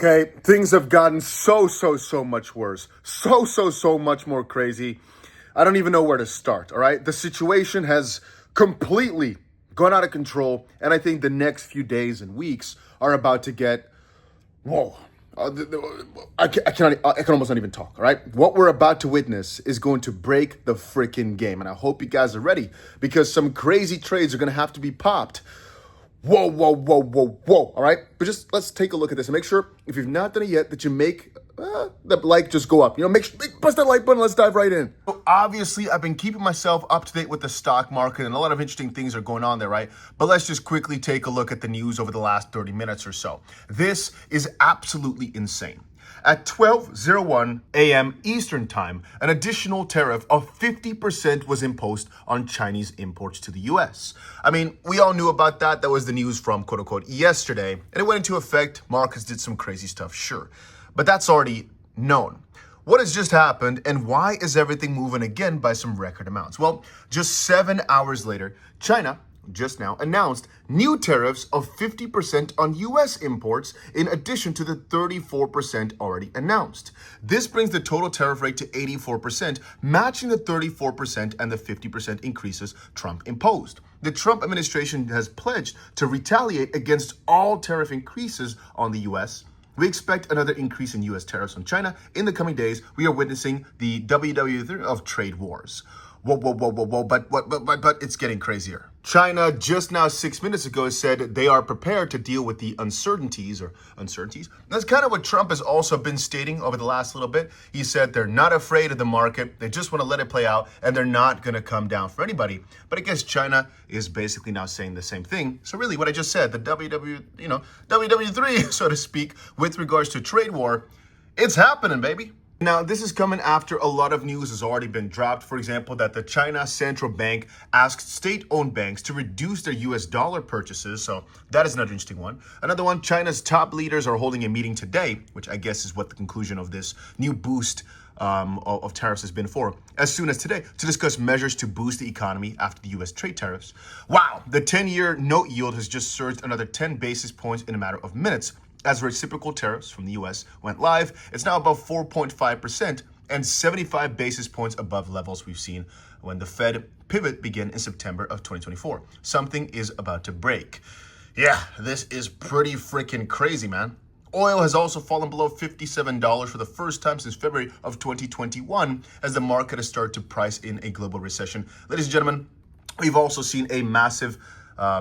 Okay, things have gotten so much worse. So much more crazy. I don't even know where to start, all right? The situation has completely gone out of control, and I think the next few days and weeks are about to get, whoa. I can almost not even talk, all right? What we're about to witness is going to break the freaking game, and I hope you guys are ready because some crazy trades are going to have to be popped. Whoa, all right? But just let's take a look at this and make sure, if you've not done it yet, that you make the like just go up. You know, press that like button. Let's dive right in. So obviously, I've been keeping myself up to date with the stock market, and a lot of interesting things are going on there, right? But let's just quickly take a look at the news over the last 30 minutes or so. This is absolutely insane. At 12:01 a.m. Eastern Time, an additional tariff of 50% was imposed on Chinese imports to the U.S. I mean, we all knew about that. That was the news from, quote unquote, yesterday. And it went into effect. Markets did some crazy stuff, sure. But that's already known. What has just happened, and why is everything moving again by some record amounts? Well, just 7 hours later, China just now announced new tariffs of 50% on U.S. imports in addition to the 34% already announced. This brings the total tariff rate to 84%, matching the 34% and the 50% increases Trump imposed. The Trump administration has pledged to retaliate against all tariff increases on the U.S. We expect another increase in U.S. tariffs on China in the coming days. We are witnessing the WW3 of trade wars. Whoa, but it's getting crazier. China just now 6 minutes ago said they are prepared to deal with the uncertainties. That's kind of what Trump has also been stating over the last little bit. He said they're not afraid of the market. They just want to let it play out, and they're not going to come down for anybody. But I guess China is basically now saying the same thing. So really what I just said, the WW3, so to speak, with regards to trade war, it's happening, baby. Now, this is coming after a lot of news has already been dropped. For example, that the China Central Bank asked state-owned banks to reduce their US dollar purchases. So that is another interesting one. Another one, China's top leaders are holding a meeting today, which I guess is what the conclusion of this new boost of tariffs has been for, as soon as today, to discuss measures to boost the economy after the U.S. trade tariffs. Wow, the 10-year note yield has just surged another 10 basis points in a matter of minutes. As reciprocal tariffs from the U.S. went live, it's now above 4.5% and 75 basis points above levels we've seen when the Fed pivot began in September of 2024. Something is about to break. Yeah, this is pretty freaking crazy, man. Oil has also fallen below $57 for the first time since February of 2021 as the market has started to price in a global recession. Ladies and gentlemen, we've also seen a massive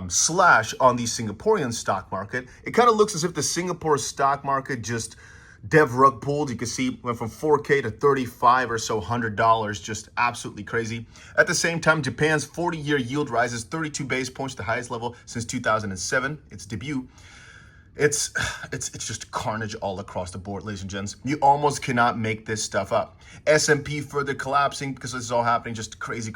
slash on the Singaporean stock market. It kind of looks as if the Singapore stock market just rug pulled. You can see went from 4K to 35 or so $100, just absolutely crazy. At the same time, Japan's 40-year yield rises 32 base points to the highest level since 2007, its debut. It's just carnage all across the board, ladies and gents. You almost cannot make this stuff up. S&P further collapsing because this is all happening, just crazy.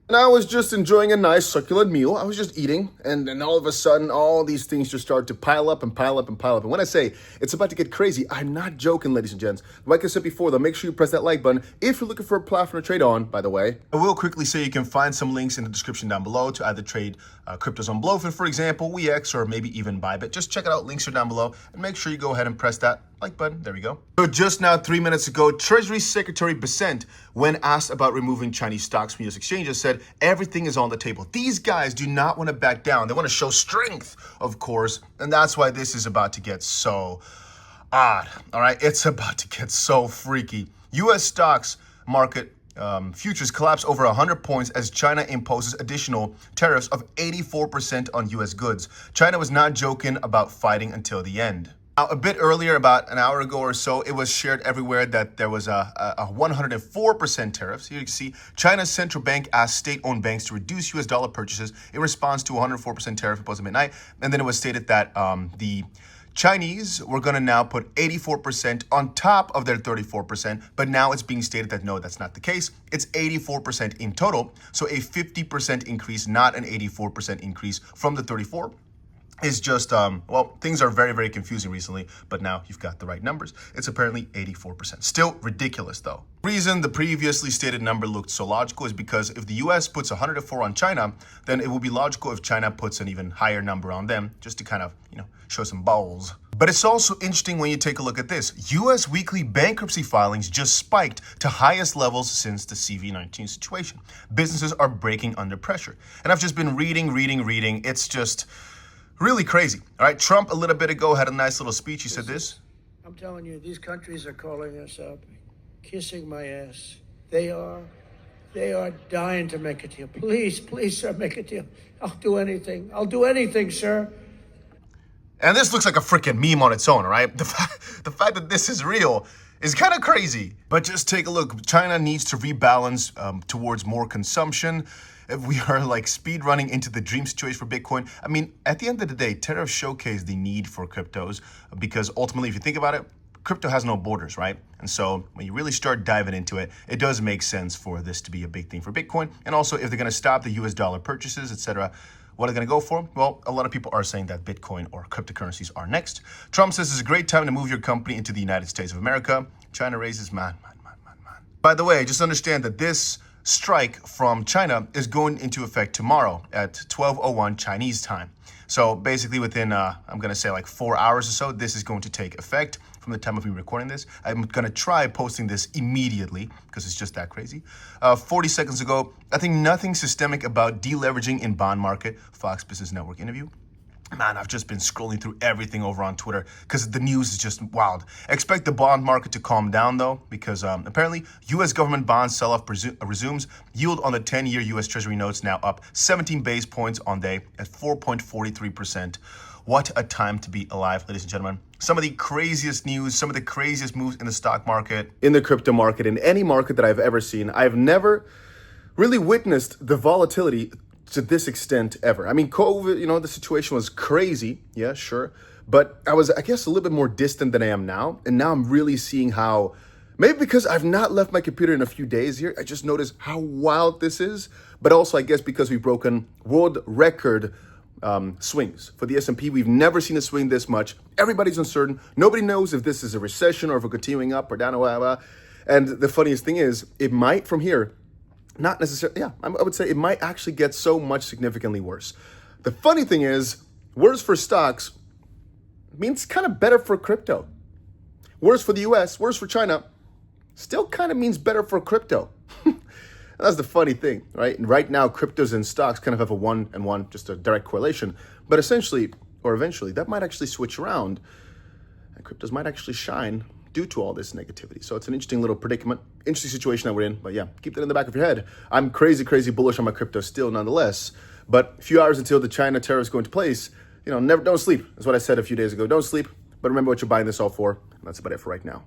And I was just enjoying a nice succulent meal. I was just eating, and then all of a sudden, all these things just start to pile up. And when I say it's about to get crazy, I'm not joking, ladies and gents. Like I said before, though, make sure you press that like button if you're looking for a platform to trade on, by the way. I will quickly say you can find some links in the description down below to either trade cryptos on Blowfin, for example, WeX, or maybe even Bybit. Just check it out. Links are down below, and make sure you go ahead and press that like button. There we go. So just now, 3 minutes ago, Treasury Secretary 𝗶𝘱, when asked about removing Chinese stocks from U.S. exchanges, said everything is on the table. These guys do not want to back down. They want to show strength, of course, and that's why this is about to get so odd. All right, it's about to get so freaky. U.S. stocks market futures collapse over 100 points as China imposes additional tariffs of 84% on U.S. goods. China was not joking about fighting until the end. Now, a bit earlier, about an hour ago or so, it was shared everywhere that there was a 104% tariff. So you can see China's central bank asked state-owned banks to reduce U.S. dollar purchases in response to a 104% tariff imposed at midnight. And then it was stated that the Chinese were going to now put 84% on top of their 34%, but now it's being stated that no, that's not the case. It's 84% in total, so a 50% increase, not an 84% increase from the 34%. is just, well, things are very, very confusing recently, but now you've got the right numbers. It's apparently 84%. Still ridiculous, though. The reason the previously stated number looked so logical is because if the US puts 104 on China, then it will be logical if China puts an even higher number on them, just to kind of, show some balls. But it's also interesting when you take a look at this. US weekly bankruptcy filings just spiked to highest levels since the CV-19 situation. Businesses are breaking under pressure. And I've just been reading. It's just really crazy. All right, Trump a little bit ago had a nice little speech. He said this. I'm telling you, these countries are calling us up, kissing my ass. They are dying to make a deal. Please, sir, make a deal. I'll do anything, sir. And this looks like a freaking meme on its own, all right? The fact that this is real is kind of crazy. But just take a look. China needs to rebalance towards more consumption. If we are like speed running into the dream situation for Bitcoin, I mean, at the end of the day, tariffs showcase the need for cryptos because ultimately, if you think about it, crypto has no borders, right? And so when you really start diving into it, it does make sense for this to be a big thing for Bitcoin. And also, if they're going to stop the US dollar purchases, etc., what are they going to go for? Well, a lot of people are saying that Bitcoin or cryptocurrencies are next. Trump says it's a great time to move your company into the United States of America. China raises man. By the way, just understand that this strike from China is going into effect tomorrow at 12:01 Chinese time. So basically within, I'm going to say like 4 hours or so, this is going to take effect from the time of me recording this. I'm going to try posting this immediately because it's just that crazy. 40 seconds ago, I think nothing systemic about deleveraging in bond market, Fox Business Network interview. Man, I've just been scrolling through everything over on Twitter because the news is just wild. Expect the bond market to calm down, though, because apparently U.S. government bond sell-off resumes. Yield on the 10-year U.S. Treasury notes now up 17 base points on day at 4.43%. What a time to be alive, ladies and gentlemen. Some of the craziest news, some of the craziest moves in the stock market, in the crypto market, in any market that I've ever seen. I've never really witnessed the volatility to this extent ever. I mean, COVID, the situation was crazy. Yeah, sure. But I was, I guess, a little bit more distant than I am now. And now I'm really seeing how, maybe because I've not left my computer in a few days here, I just noticed how wild this is. But also, I guess, because we've broken world record swings. For the S&P, we've never seen a swing this much. Everybody's uncertain. Nobody knows if this is a recession or if we're continuing up or down or whatever. And the funniest thing is, it might from here, not necessarily, I would say it might actually get so much significantly worse. The funny thing is, worse for stocks means kind of better for crypto. Worse for the US, worse for China, still kind of means better for crypto. That's the funny thing, right? And right now, cryptos and stocks kind of have a one-and-one, just a direct correlation. But essentially, or eventually, that might actually switch around, and cryptos might actually shine due to all this negativity. So it's an interesting little predicament, interesting situation that we're in. But yeah, keep that in the back of your head. I'm crazy bullish on my crypto still nonetheless. But a few hours until the China tariffs go into place, don't sleep. That's what I said a few days ago. Don't sleep, but remember what you're buying this all for. And that's about it for right now.